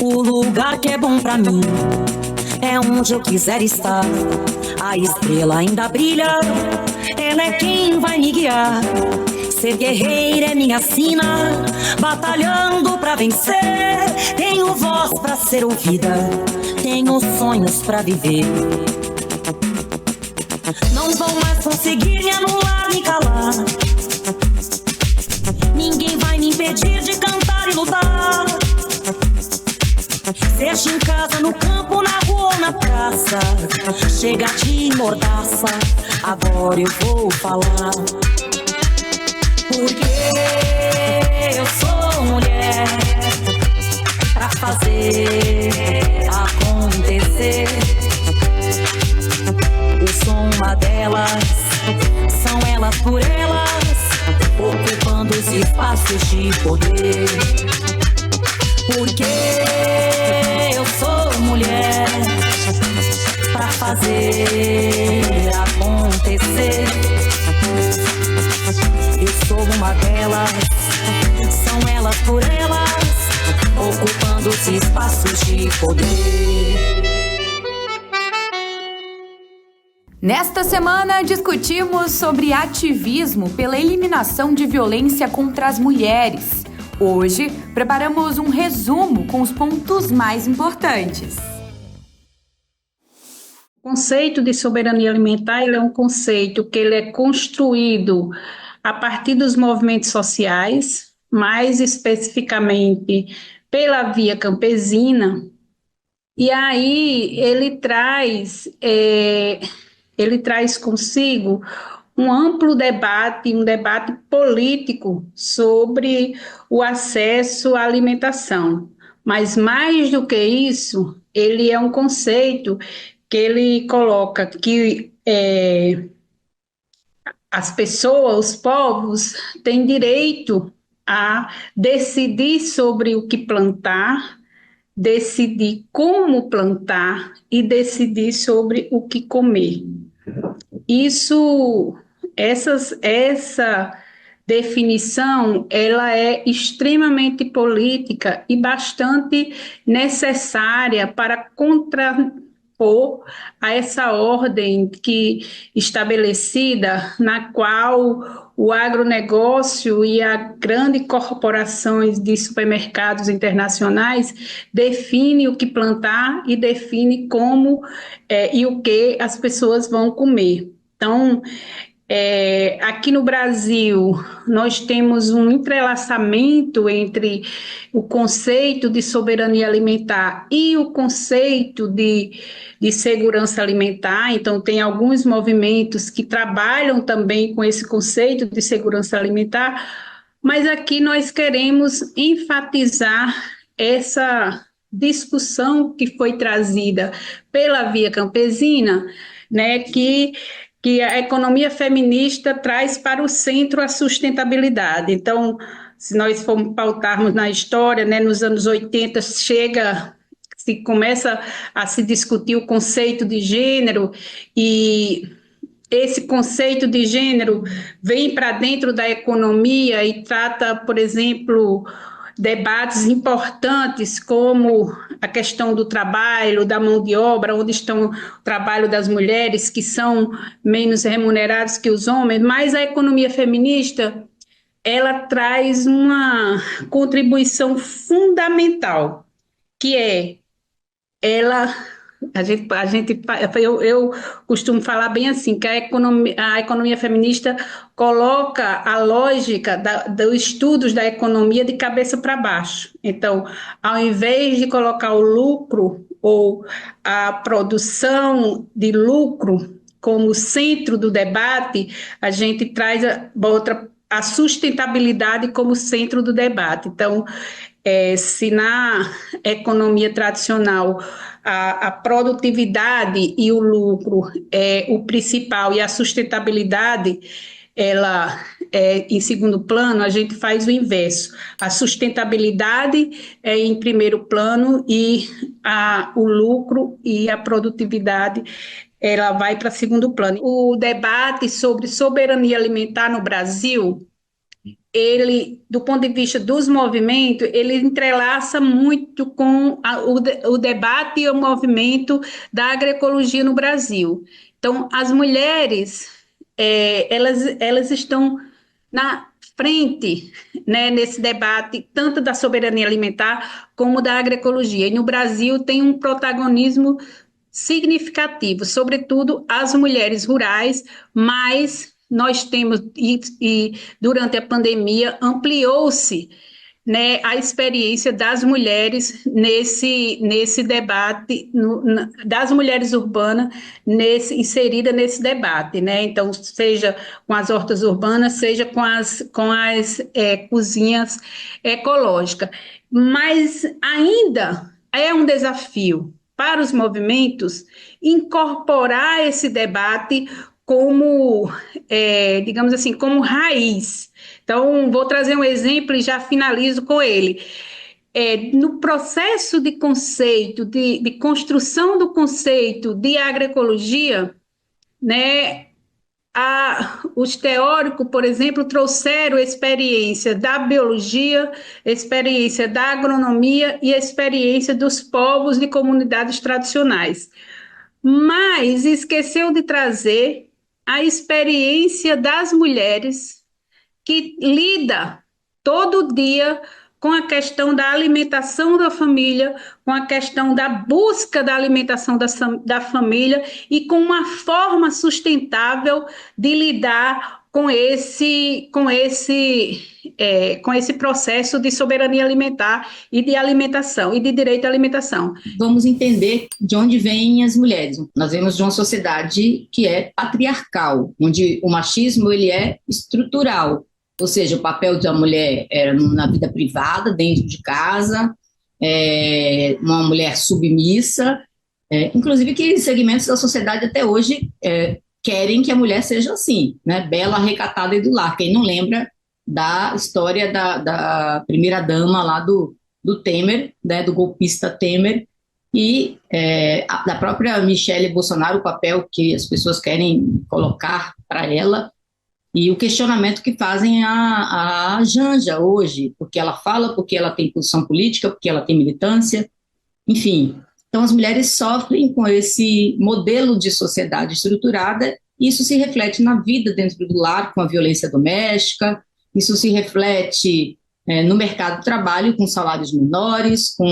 O lugar que é bom pra mim é onde eu quiser estar. A estrela ainda brilha, ela é quem vai me guiar. Ser guerreira é minha sina, batalhando pra vencer. Tenho voz pra ser ouvida, tenho sonhos pra viver. Não vão mais conseguir me anular, me calar. Ninguém vai me impedir de cantar e lutar. Seja em casa, no campo, na rua ou na praça, chega de mordaça, agora eu vou falar. Porque eu sou mulher pra fazer acontecer. Eu sou uma delas, são elas por elas, ocupando os espaços de poder. Porque eu sou mulher pra fazer acontecer. Eu sou uma delas, são elas por elas, ocupando os espaços de poder. Nesta semana, discutimos sobre ativismo pela eliminação de violência contra as mulheres. Hoje, preparamos um resumo com os pontos mais importantes. O conceito de soberania alimentar ele é um conceito que ele é construído a partir dos movimentos sociais, mais especificamente pela via campesina, e aí ele traz consigo um amplo debate, um debate político sobre o acesso à alimentação. Mas mais do que isso, ele é um conceito que ele coloca que as pessoas, os povos, têm direito a decidir sobre o que plantar, decidir como plantar e decidir sobre o que comer. Essa definição, ela é extremamente política e bastante necessária para contrapor a essa ordem estabelecida, na qual o agronegócio e as grandes corporações de supermercados internacionais definem o que plantar e definem como e o que as pessoas vão comer. Então, aqui no Brasil, nós temos um entrelaçamento entre o conceito de soberania alimentar e o conceito de segurança alimentar. Então, tem alguns movimentos que trabalham também com esse conceito de segurança alimentar, mas aqui nós queremos enfatizar essa discussão que foi trazida pela via campesina, né, que a economia feminista traz para o centro a sustentabilidade. Então, se nós formos pautarmos na história, né, nos anos 80 começa a se discutir o conceito de gênero, e esse conceito de gênero vem para dentro da economia e trata, por exemplo, debates importantes como a questão do trabalho, da mão de obra, onde estão o trabalho das mulheres, que são menos remunerados que os homens, mas a economia feminista, ela traz uma contribuição fundamental, que é eu costumo falar bem assim, que a economia feminista coloca a lógica dos estudos da economia de cabeça para baixo. Então, ao invés de colocar o lucro ou a produção de lucro como centro do debate, a gente traz a sustentabilidade como centro do debate. Então, se na economia tradicional a produtividade e o lucro é o principal e a sustentabilidade ela é em segundo plano, a gente faz o inverso. A sustentabilidade é em primeiro plano e o lucro e a produtividade ela vai para segundo plano. O debate sobre soberania alimentar no Brasil, ele, do ponto de vista dos movimentos, ele entrelaça muito com o debate e o movimento da agroecologia no Brasil. Então, as mulheres, elas estão na frente, né, nesse debate, tanto da soberania alimentar como da agroecologia. E no Brasil tem um protagonismo significativo, sobretudo as mulheres rurais, mas nós temos, e durante a pandemia, ampliou-se, né, a experiência das mulheres nesse debate, das mulheres urbanas inserida nesse debate, né? Então, seja com as hortas urbanas, seja com as cozinhas ecológicas. Mas ainda é um desafio para os movimentos incorporar esse debate como, digamos assim, como raiz. Então, vou trazer um exemplo e já finalizo com ele. No processo de conceito, de construção do conceito de agroecologia, né, os teóricos, por exemplo, trouxeram experiência da biologia, experiência da agronomia e experiência dos povos de comunidades tradicionais, mas esqueceu de trazer a experiência das mulheres que lida todo dia com a questão da alimentação da família, com a questão da busca da alimentação da família e com uma forma sustentável de lidar com esse processo de soberania alimentar e de alimentação e de direito à alimentação. Vamos entender de onde vêm as mulheres. Nós vemos de uma sociedade que é patriarcal, onde o machismo ele é estrutural, ou seja, o papel da mulher era na vida privada, dentro de casa, uma mulher submissa, inclusive que segmentos da sociedade até hoje querem que a mulher seja assim, né? Bela, recatada e do lar. Quem não lembra da história da primeira-dama lá do Temer, né? Do golpista Temer, e da própria Michelle Bolsonaro, o papel que as pessoas querem colocar para ela, e o questionamento que fazem a Janja hoje, porque ela fala, porque ela tem posição política, porque ela tem militância, enfim. Então, as mulheres sofrem com esse modelo de sociedade estruturada, e isso se reflete na vida dentro do lar, com a violência doméstica, isso se reflete no mercado de trabalho, com salários menores, com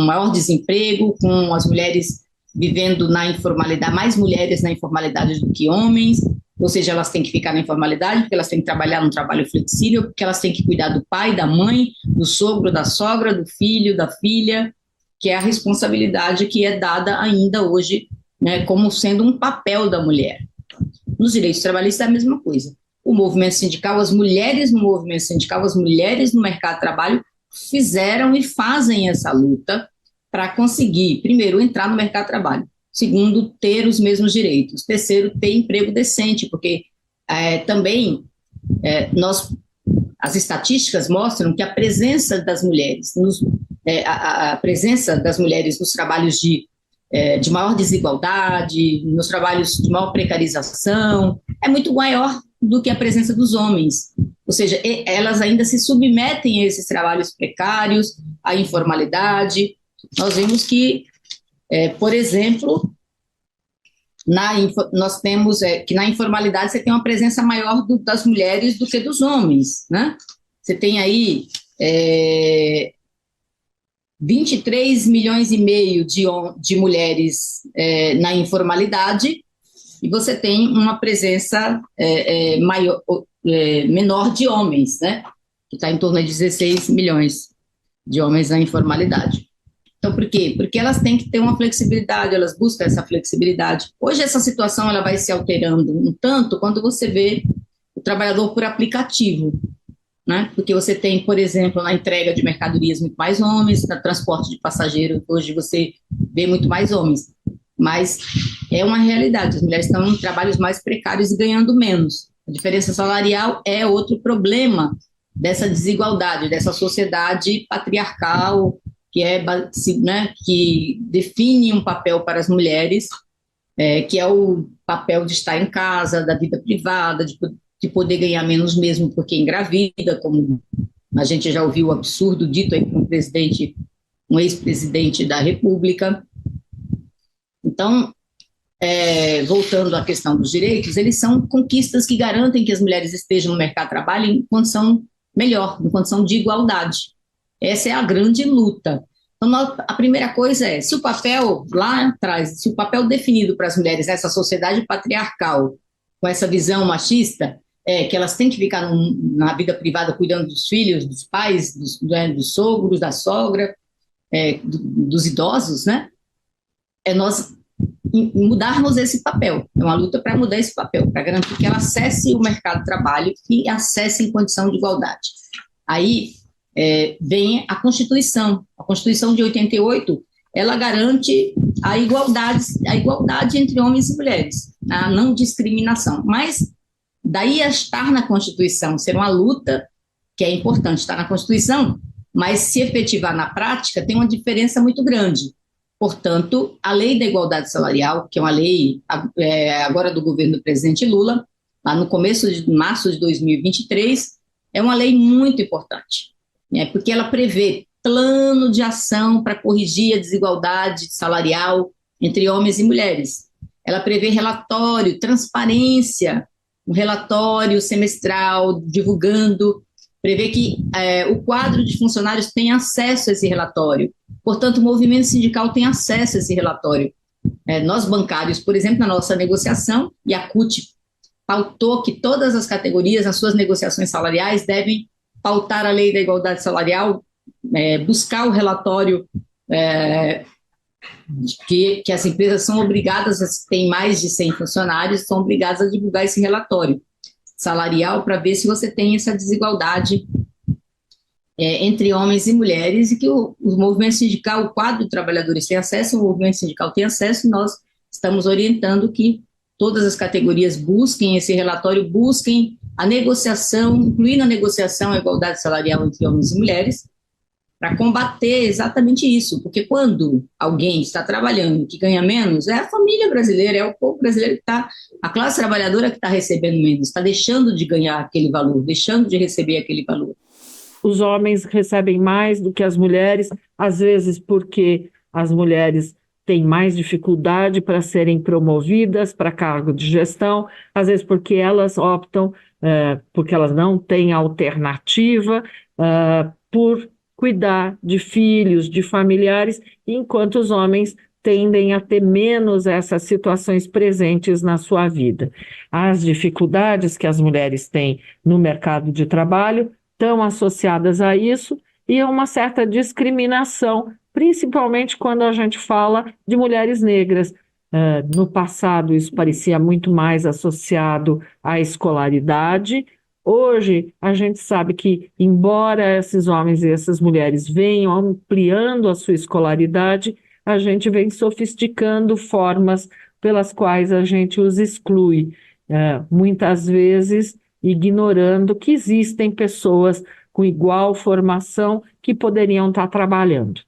maior desemprego, com as mulheres vivendo na informalidade, mais mulheres na informalidade do que homens, ou seja, elas têm que ficar na informalidade, porque elas têm que trabalhar num trabalho flexível, porque elas têm que cuidar do pai, da mãe, do sogro, da sogra, do filho, da filha, que é a responsabilidade que é dada ainda hoje, né, como sendo um papel da mulher. Nos direitos trabalhistas é a mesma coisa. O movimento sindical, as mulheres no movimento sindical, as mulheres no mercado de trabalho fizeram e fazem essa luta para conseguir, primeiro, entrar no mercado de trabalho, segundo, ter os mesmos direitos, terceiro, ter emprego decente, porque também as estatísticas mostram que a presença das mulheres a presença das mulheres nos trabalhos de maior desigualdade, nos trabalhos de maior precarização, é muito maior do que a presença dos homens. Ou seja, elas ainda se submetem a esses trabalhos precários, à informalidade. Nós vemos que, por exemplo, nós temos que na informalidade você tem uma presença maior das mulheres do que dos homens, né? Você tem aí 23 milhões e meio de mulheres na informalidade, e você tem uma presença menor de homens, né? Que está em torno de 16 milhões de homens na informalidade. Então, por quê? Porque elas têm que ter uma flexibilidade, elas buscam essa flexibilidade. Hoje essa situação ela vai se alterando um tanto quando você vê o trabalhador por aplicativo, né? Porque você tem, por exemplo, na entrega de mercadorias muito mais homens, no transporte de passageiros hoje você vê muito mais homens, mas é uma realidade, as mulheres estão em trabalhos mais precários e ganhando menos. A diferença salarial é outro problema dessa desigualdade, dessa sociedade patriarcal que define um papel para as mulheres que é o papel de estar em casa, da vida privada, de poder ganhar menos mesmo porque engravida, como a gente já ouviu o absurdo dito aí por um ex-presidente da República. Então, voltando à questão dos direitos, eles são conquistas que garantem que as mulheres estejam no mercado de trabalho em condição melhor, em condição de igualdade. Essa é a grande luta. Então, a primeira coisa é, se o papel lá atrás, se o papel definido para as mulheres nessa sociedade patriarcal, com essa visão machista, que elas têm que ficar na vida privada cuidando dos filhos, dos pais, dos sogros, da sogra, dos idosos, né? Nós mudarmos esse papel. É uma luta para mudar esse papel, para garantir que ela acesse o mercado de trabalho e acesse em condição de igualdade. Aí vem a Constituição. A Constituição de 88, ela garante a igualdade entre homens e mulheres, a não discriminação. Mas daí a estar na Constituição, ser uma luta que é importante estar na Constituição, mas se efetivar na prática tem uma diferença muito grande. Portanto, a Lei da Igualdade Salarial, que é uma lei agora do governo do presidente Lula, lá no começo de março de 2023, é uma lei muito importante, né, porque ela prevê plano de ação para corrigir a desigualdade salarial entre homens e mulheres. Ela prevê relatório, transparência, um relatório semestral divulgando, prevê que o quadro de funcionários tem acesso a esse relatório. Portanto, o movimento sindical tem acesso a esse relatório. Nós, bancários, por exemplo, na nossa negociação, e a CUT pautou que todas as categorias, nas suas negociações salariais, devem pautar a lei da igualdade salarial, buscar o relatório que as empresas são obrigadas, têm mais de 100 funcionários, são obrigadas a divulgar esse relatório salarial para ver se você tem essa desigualdade entre homens e mulheres, e que o movimento sindical, o quadro de trabalhadores tem acesso, o movimento sindical tem acesso, e nós estamos orientando que todas as categorias busquem esse relatório, busquem a negociação, incluir na negociação a igualdade salarial entre homens e mulheres, para combater exatamente isso, porque quando alguém está trabalhando que ganha menos, é a família brasileira, é o povo brasileiro que está, a classe trabalhadora que está recebendo menos, está deixando de ganhar aquele valor, deixando de receber aquele valor. Os homens recebem mais do que as mulheres, às vezes porque as mulheres têm mais dificuldade para serem promovidas para cargo de gestão, às vezes porque elas optam, porque elas não têm alternativa, por cuidar de filhos, de familiares, enquanto os homens tendem a ter menos essas situações presentes na sua vida. As dificuldades que as mulheres têm no mercado de trabalho estão associadas a isso e a uma certa discriminação, principalmente quando a gente fala de mulheres negras. No passado, isso parecia muito mais associado à escolaridade. Hoje, a gente sabe que, embora esses homens e essas mulheres venham ampliando a sua escolaridade, a gente vem sofisticando formas pelas quais a gente os exclui, muitas vezes ignorando que existem pessoas com igual formação que poderiam estar trabalhando.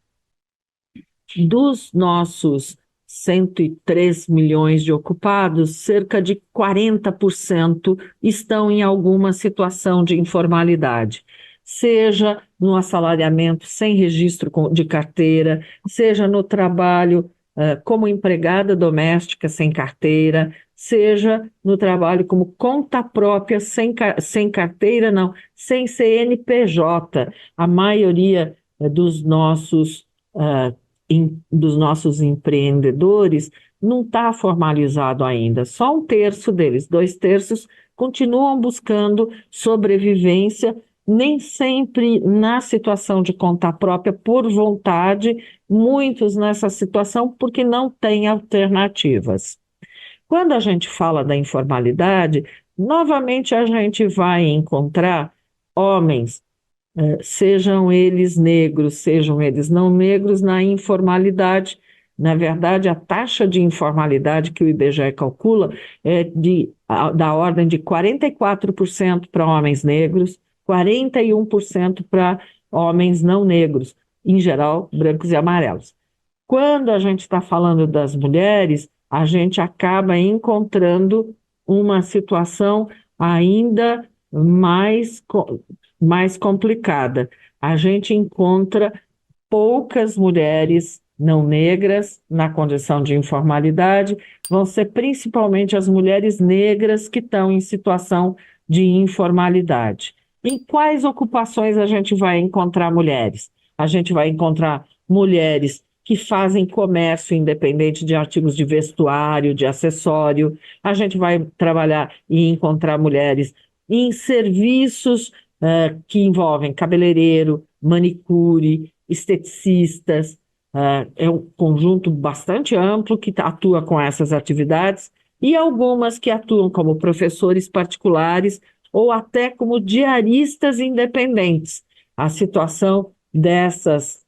Dos nossos 103 milhões de ocupados, cerca de 40% estão em alguma situação de informalidade, seja no assalariamento sem registro de carteira, seja no trabalho como empregada doméstica sem carteira, seja no trabalho como conta própria sem carteira, não, sem CNPJ. A maioria dos nossos empreendedores não está formalizado ainda. Só 1/3 deles, 2/3 continuam buscando sobrevivência, nem sempre na situação de conta própria por vontade, muitos nessa situação porque não têm alternativas. Quando a gente fala da informalidade, novamente a gente vai encontrar homens, sejam eles negros, sejam eles não negros, na informalidade. Na verdade, a taxa de informalidade que o IBGE calcula é da ordem de 44% para homens negros, 41% para homens não negros, em geral, brancos e amarelos. Quando a gente está falando das mulheres, a gente acaba encontrando uma situação ainda mais complicada. A gente encontra poucas mulheres não negras na condição de informalidade, vão ser principalmente as mulheres negras que estão em situação de informalidade. Em quais ocupações a gente vai encontrar mulheres? A gente vai encontrar mulheres que fazem comércio independente de artigos de vestuário, de acessório. A gente vai trabalhar e encontrar mulheres em serviços que envolvem cabeleireiro, manicure, esteticistas. É um conjunto bastante amplo que atua com essas atividades e algumas que atuam como professores particulares ou até como diaristas independentes. A situação dessas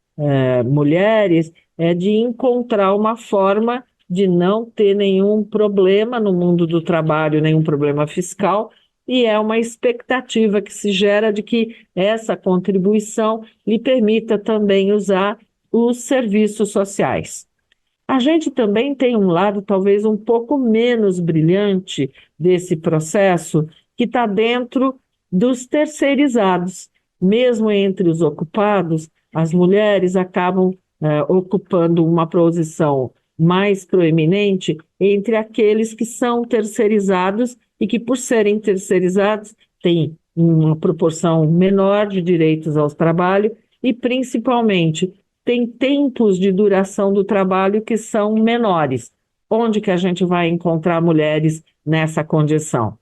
mulheres é de encontrar uma forma de não ter nenhum problema no mundo do trabalho, nenhum problema fiscal, e é uma expectativa que se gera de que essa contribuição lhe permita também usar os serviços sociais. A gente também tem um lado talvez um pouco menos brilhante desse processo, que está dentro dos terceirizados. Mesmo entre os ocupados, as mulheres acabam ocupando uma posição mais proeminente entre aqueles que são terceirizados e que, por serem terceirizados, têm uma proporção menor de direitos ao trabalho e, principalmente, têm tempos de duração do trabalho que são menores. Onde que a gente vai encontrar mulheres nessa condição?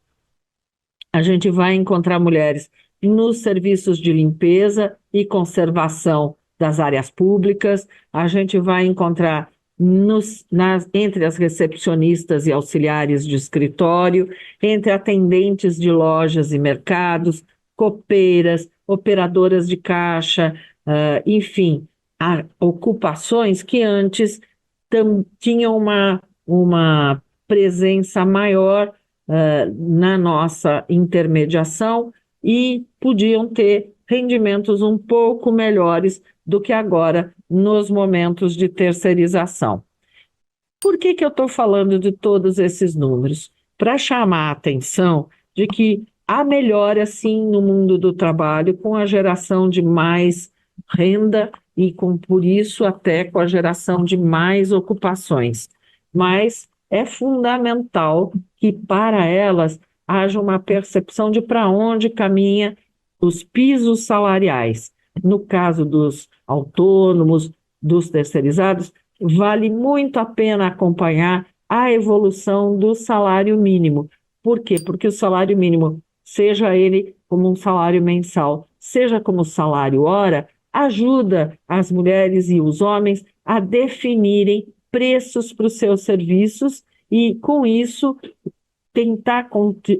A gente vai encontrar mulheres nos serviços de limpeza e conservação das áreas públicas, a gente vai encontrar entre as recepcionistas e auxiliares de escritório, entre atendentes de lojas e mercados, copeiras, operadoras de caixa, enfim, ocupações que antes tinham uma presença maior na nossa intermediação e podiam ter rendimentos um pouco melhores do que agora nos momentos de terceirização. Por que eu estou falando de todos esses números? Para chamar a atenção de que há melhora, sim, no mundo do trabalho, com a geração de mais renda e, por isso, até com a geração de mais ocupações. Mas é fundamental que, para elas, haja uma percepção de para onde caminha os pisos salariais. No caso dos autônomos, dos terceirizados, vale muito a pena acompanhar a evolução do salário mínimo. Por quê? Porque o salário mínimo, seja ele como um salário mensal, seja como salário hora, ajuda as mulheres e os homens a definirem preços para os seus serviços e, com isso, tentar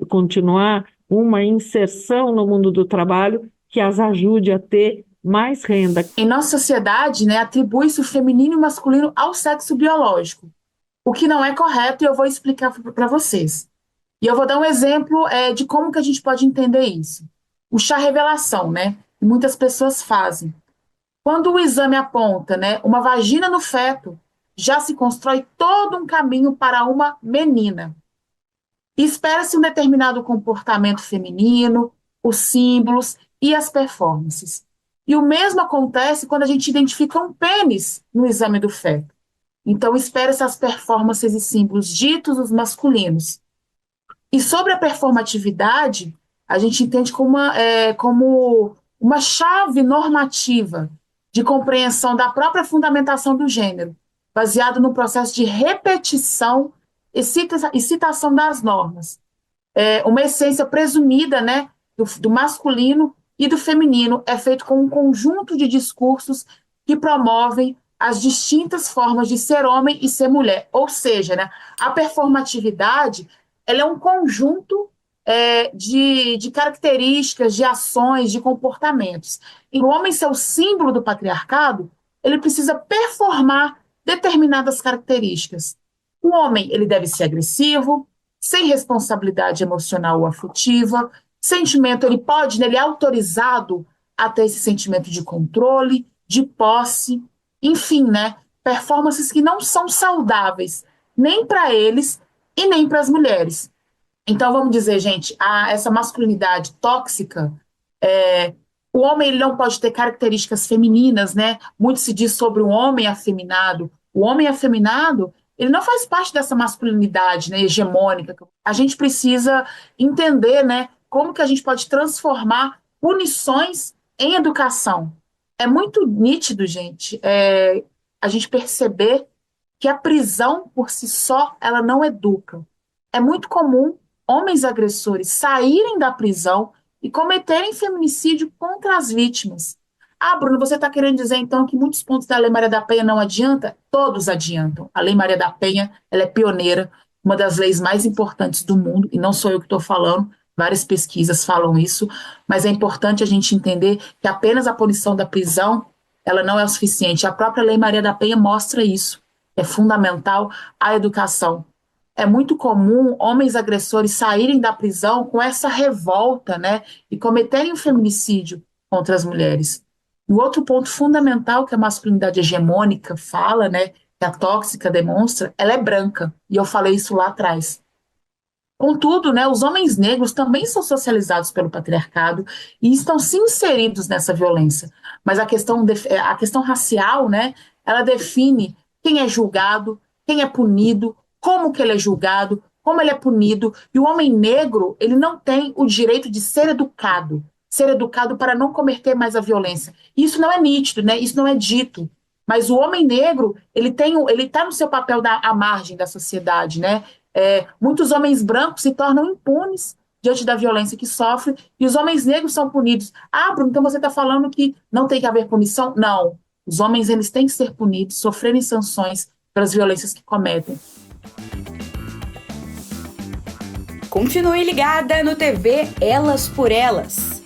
continuar uma inserção no mundo do trabalho que as ajude a ter mais renda. Em nossa sociedade, atribui-se o feminino e o masculino ao sexo biológico, o que não é correto e eu vou explicar para vocês. E eu vou dar um exemplo de como que a gente pode entender isso. O chá revelação, que muitas pessoas fazem. Quando o exame aponta uma vagina no feto, já se constrói todo um caminho para uma menina. Espera-se um determinado comportamento feminino, os símbolos e as performances. E o mesmo acontece quando a gente identifica um pênis no exame do feto. Então, espera-se as performances e símbolos ditos os masculinos. E sobre a performatividade, a gente entende como uma chave normativa de compreensão da própria fundamentação do gênero, baseado no processo de repetição e citação das normas. Uma essência presumida do masculino e do feminino é feito com um conjunto de discursos que promovem as distintas formas de ser homem e ser mulher. Ou seja, a performatividade ela é um conjunto de características, de ações, de comportamentos. E o homem ser o símbolo do patriarcado, ele precisa performar determinadas características. O homem ele deve ser agressivo, sem responsabilidade emocional ou afetiva, sentimento, ele é autorizado a ter esse sentimento de controle, de posse, enfim, performances que não são saudáveis, nem para eles e nem para as mulheres. Então, vamos dizer, gente, essa masculinidade tóxica, o homem ele não pode ter características femininas, né? Muito se diz sobre o homem afeminado. O homem afeminado, ele não faz parte dessa masculinidade, né, hegemônica. A gente precisa entender, né, como que a gente pode transformar punições em educação. É muito nítido, gente, a gente perceber que a prisão por si só, ela não educa. É muito comum homens agressores saírem da prisão e cometerem feminicídio contra as vítimas. Ah, Bruno, você está querendo dizer então que muitos pontos da Lei Maria da Penha não adianta? Todos adiantam. A Lei Maria da Penha, ela é pioneira, uma das leis mais importantes do mundo, e não sou eu que estou falando, várias pesquisas falam isso, mas é importante a gente entender que apenas a punição da prisão, ela não é o suficiente. A própria Lei Maria da Penha mostra isso. É fundamental a educação. É muito comum homens agressores saírem da prisão com essa revolta, né, e cometerem um feminicídio contra as mulheres. Um outro ponto fundamental que a masculinidade hegemônica fala, né, que a tóxica demonstra, ela é branca, e eu falei isso lá atrás. Contudo, né, os homens negros também são socializados pelo patriarcado e estão se inseridos nessa violência. Mas a questão racial, né, ela define quem é julgado, quem é punido, como que ele é julgado, como ele é punido. E o homem negro, ele não tem o direito de ser educado para não cometer mais a violência. Isso não é nítido, né? Isso não é dito. Mas o homem negro, ele está no seu papel à margem da sociedade, né? Muitos homens brancos se tornam impunes diante da violência que sofrem e os homens negros são punidos. Ah, Bruno, então você está falando que não tem que haver punição? Não. Os homens eles têm que ser punidos, sofrerem sanções pelas violências que cometem. Continue ligada no TV Elas por Elas.